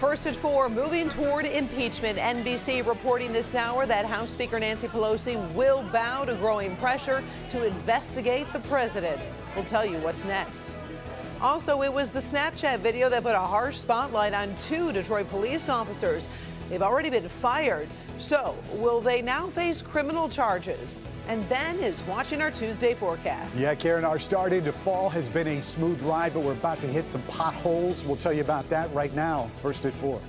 First at 4, moving toward impeachment. NBC reporting this hour that House Speaker Nancy Pelosi will bow to growing pressure to investigate the president. We'll tell you what's next. Also, it was the Snapchat video that put a harsh spotlight on 2 Detroit police officers. They've already been fired. So, will they now face criminal charges? And Ben is watching our Tuesday forecast. Yeah, Karen, our start into fall has been a smooth ride, but we're about to hit some potholes. We'll tell you about that right now. First at 4.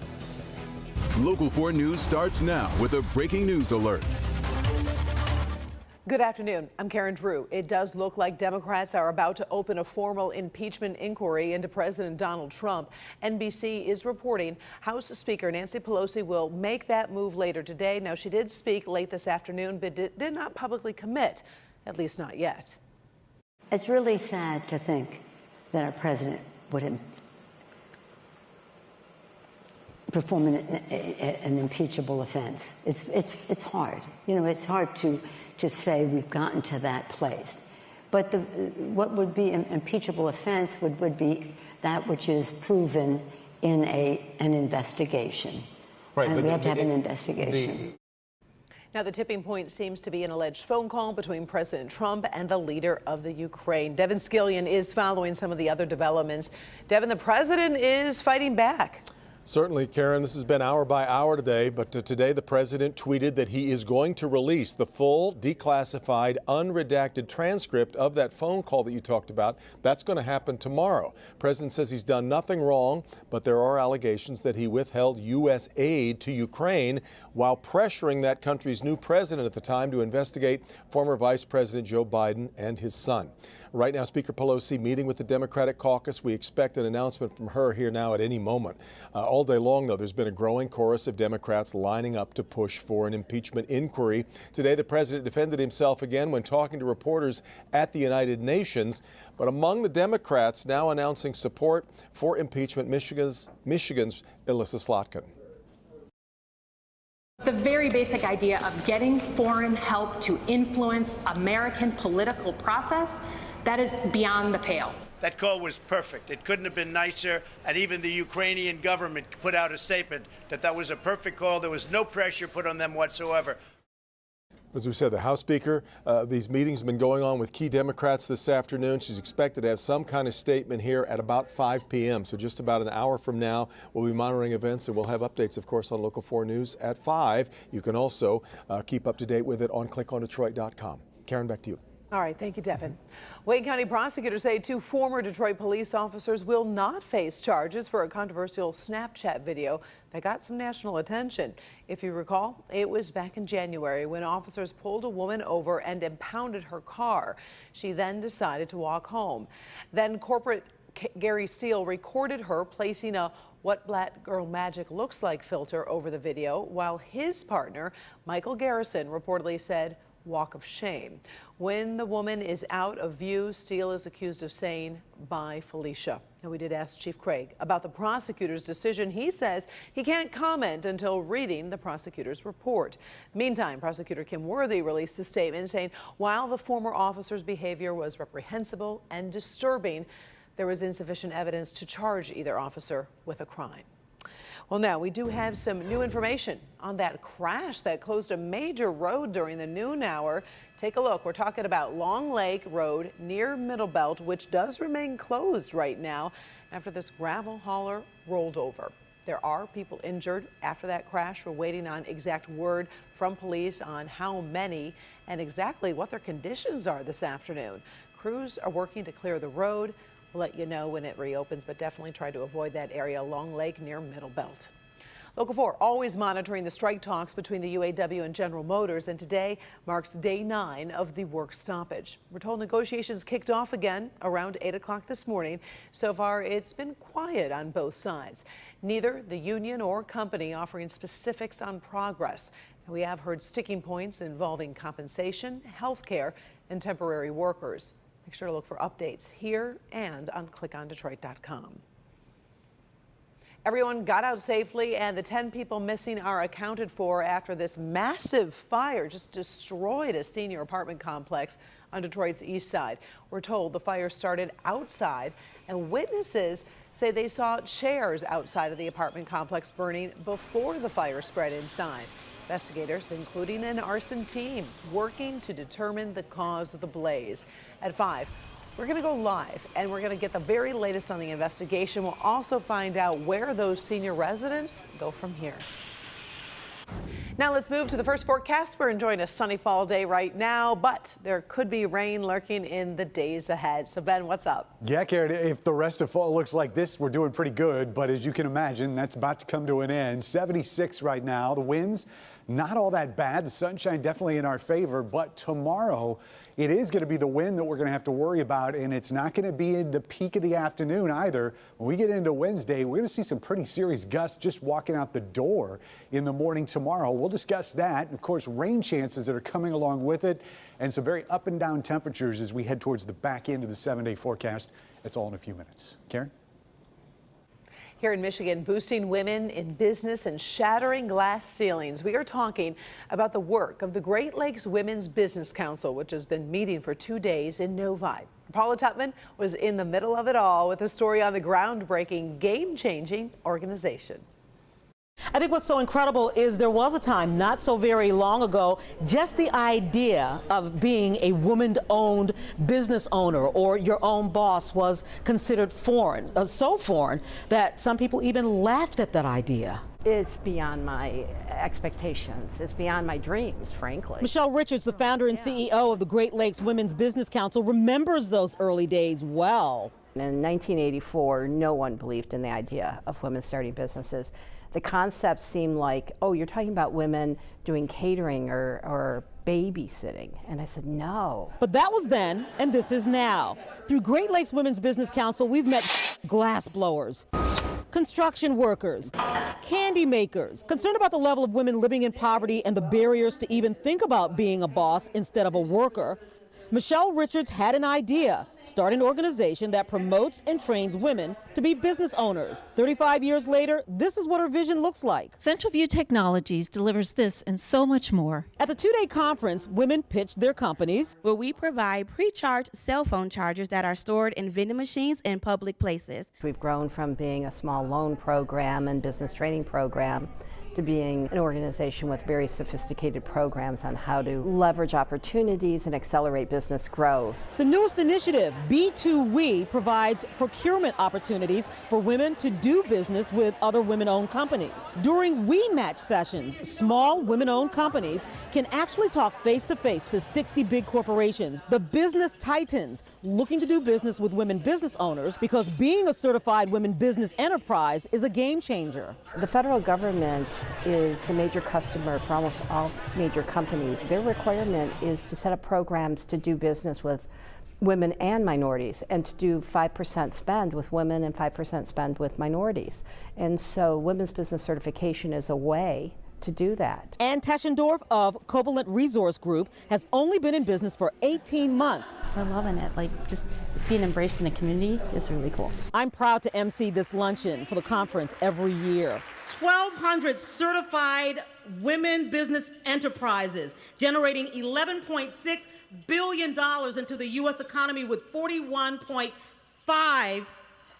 Local 4 News starts now with a breaking news alert. Good afternoon. I'm Karen Drew. It does look like Democrats are about to open a formal impeachment inquiry into President Donald Trump. NBC is reporting House Speaker Nancy Pelosi will make that move later today. Now, she did speak late this afternoon, but did not publicly commit, at least not yet. It's really sad to think that our president would perform an impeachable offense. It's hard. You know, it's hard to say we've gotten to that place. But what would be an impeachable offense would be that which is proven in an investigation. Right, and we have to have an investigation. Now, the tipping point seems to be an alleged phone call between President Trump and the leader of the Ukraine. Devin Skillion is following some of the other developments. Devin, the president is fighting back. Certainly, Karen, this has been hour by hour today, but today the president tweeted that he is going to release the full, declassified, unredacted transcript of that phone call that you talked about. That's going to happen tomorrow. The president says he's done nothing wrong, but there are allegations that he withheld U.S. aid to Ukraine while pressuring that country's new president at the time to investigate former Vice President Joe Biden and his son. Right now, Speaker Pelosi meeting with the Democratic caucus. We expect an announcement from her here now at any moment. All day long, though, there's been a growing chorus of Democrats lining up to push for an impeachment inquiry. Today, the president defended himself again when talking to reporters at the United Nations. But among the Democrats now announcing support for impeachment, Michigan's Elissa Slotkin. The very basic idea of getting foreign help to influence American political process, that is beyond the pale. That call was perfect. It couldn't have been nicer. And even the Ukrainian government put out a statement that was a perfect call. There was no pressure put on them whatsoever. As we said, the House Speaker, these meetings have been going on with key Democrats this afternoon. She's expected to have some kind of statement here at about 5 p.m. So just about an hour from now, we'll be monitoring events, and we'll have updates, of course, on Local 4 News at 5. You can also keep up to date with it on clickondetroit.com. Karen, back to you. All right, thank you, Devin. Wayne County prosecutors say 2 former Detroit police officers will not face charges for a controversial Snapchat video that got some national attention. If you recall, it was back in January when officers pulled a woman over and impounded her car. She then decided to walk home. Then Corporate Gary Steele recorded her placing a "What Black Girl Magic Looks Like" filter over the video, while his partner, Michael Garrison, reportedly said, "Walk of shame." When the woman is out of view, Steele is accused of saying, "Bye, Felicia." And we did ask Chief Craig about the prosecutor's decision. He says he can't comment until reading the prosecutor's report. Meantime, Prosecutor Kim Worthy released a statement saying while the former officer's behavior was reprehensible and disturbing, there was insufficient evidence to charge either officer with a crime. Well, now we do have some new information on that crash that closed a major road during the noon hour. Take a look. We're talking about Long Lake Road near Middle Belt, which does remain closed right now after this gravel hauler rolled over. There are people injured after that crash. We're waiting on exact word from police on how many and exactly what their conditions are this afternoon. Crews are working to clear the road. We'll let you know when it reopens, but definitely try to avoid that area, Long Lake near Middle Belt. Local 4 always monitoring the strike talks between the UAW and General Motors, and today marks day 9 of the work stoppage. We're told negotiations kicked off again around 8 o'clock this morning. So far, it's been quiet on both sides. Neither the union or company offering specifics on progress. We have heard sticking points involving compensation, health care, and temporary workers. Make sure to look for updates here and on clickondetroit.com. Everyone got out safely, and the 10 people missing are accounted for after this massive fire just destroyed a senior apartment complex on Detroit's east side. We're told the fire started outside And witnesses say they saw chairs outside of the apartment complex burning before the fire spread inside. Investigators, including an arson team, working to determine the cause of the blaze. At 5, we're going to go live and we're going to get the very latest on the investigation. We'll also find out where those senior residents go from here. Now let's move to the first forecast. We're enjoying a sunny fall day right now, but there could be rain lurking in the days ahead. So Ben, what's up? Yeah, Karen, if the rest of fall looks like this, we're doing pretty good. But as you can imagine, that's about to come to an end. 76 right now. The winds, not all that bad. The sunshine definitely in our favor. But tomorrow, it is going to be the wind that we're going to have to worry about, and it's not going to be in the peak of the afternoon either. When we get into Wednesday, we're going to see some pretty serious gusts just walking out the door in the morning tomorrow. We'll discuss that. And of course, rain chances that are coming along with it, and some very up and down temperatures as we head towards the back end of the 7-day forecast. That's all in a few minutes. Karen? Here in Michigan, boosting women in business and shattering glass ceilings. We are talking about the work of the Great Lakes Women's Business Council, which has been meeting for 2 days in Novi. Paula Tutman was in the middle of it all with a story on the groundbreaking, game-changing organization. I think what's so incredible is there was a time not so very long ago, just the idea of being a woman-owned business owner or your own boss was considered foreign, so foreign that some people even laughed at that idea. It's beyond my expectations. It's beyond my dreams, frankly. Michelle Richards, the founder and CEO of the Great Lakes Women's Business Council, remembers those early days well. In 1984, no one believed in the idea of women starting businesses. The concept seemed like, oh, you're talking about women doing catering or babysitting. And I said, no. But that was then, and this is now. Through Great Lakes Women's Business Council, we've met glass blowers, construction workers, candy makers, concerned about the level of women living in poverty and the barriers to even think about being a boss instead of a worker. Michelle Richards had an idea: start an organization that promotes and trains women to be business owners. 35 years later, this is what her vision looks like. Central View Technologies delivers this and so much more. At the 2-day conference, women pitched their companies, where we provide pre-charged cell phone chargers that are stored in vending machines in public places. We've grown from being a small loan program and business training program to being an organization with very sophisticated programs on how to leverage opportunities and accelerate business growth. The newest initiative, B2We, provides procurement opportunities for women to do business with other women-owned companies. During We Match sessions, small women-owned companies can actually talk face-to-face to 60 big corporations, the business titans looking to do business with women business owners, because being a certified women business enterprise is a game changer. The federal government is the major customer for almost all major companies. Their requirement is to set up programs to do business with women and minorities, and to do 5% spend with women and 5% spend with minorities. And so women's business certification is a way to do that. Ann Teschendorf of Covalent Resource Group has only been in business for 18 months. We're loving it. Like, just being embraced in a community is really cool. I'm proud to MC this luncheon for the conference every year. 1,200 certified women business enterprises generating $11.6 billion into the U.S. economy with 41.5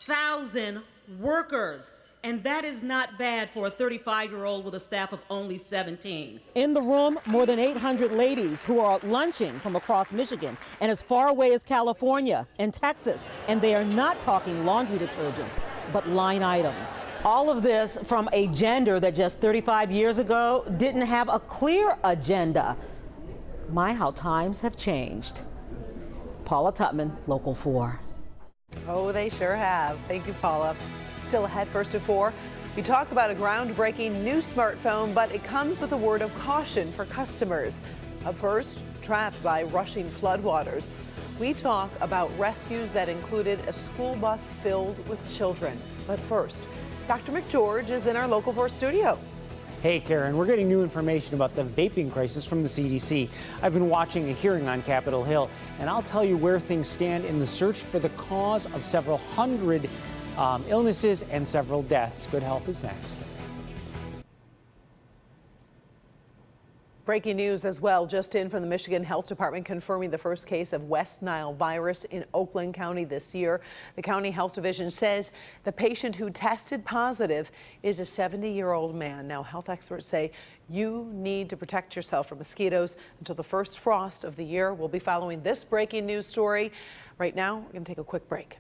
thousand workers. And that is not bad for a 35-year-old with a staff of only 17. In the room, more than 800 ladies who are lunching from across Michigan and as far away as California and Texas. And they are not talking laundry detergent, but line items. All of this from a gender that just 35 years ago didn't have a clear agenda. My, how times have changed. Paula Tutman, Local 4. Oh, they sure have. Thank you, Paula. Still ahead, first at 4. We talk about a groundbreaking new smartphone, but it comes with a word of caution for customers. Up first, trapped by rushing floodwaters. We talk about rescues that included a school bus filled with children. But first, Dr. McGeorge is in our Local 4 studio. Hey, Karen, we're getting new information about the vaping crisis from the CDC. I've been watching a hearing on Capitol Hill, and I'll tell you where things stand in the search for the cause of several hundred illnesses and several deaths. Good Health is next. Breaking news as well, just in from the Michigan Health Department, confirming the first case of West Nile virus in Oakland County this year. The county health division says the patient who tested positive is a 70-year-old man. Now, health experts say you need to protect yourself from mosquitoes until the first frost of the year. We'll be following this breaking news story. Right now, we're going to take a quick break.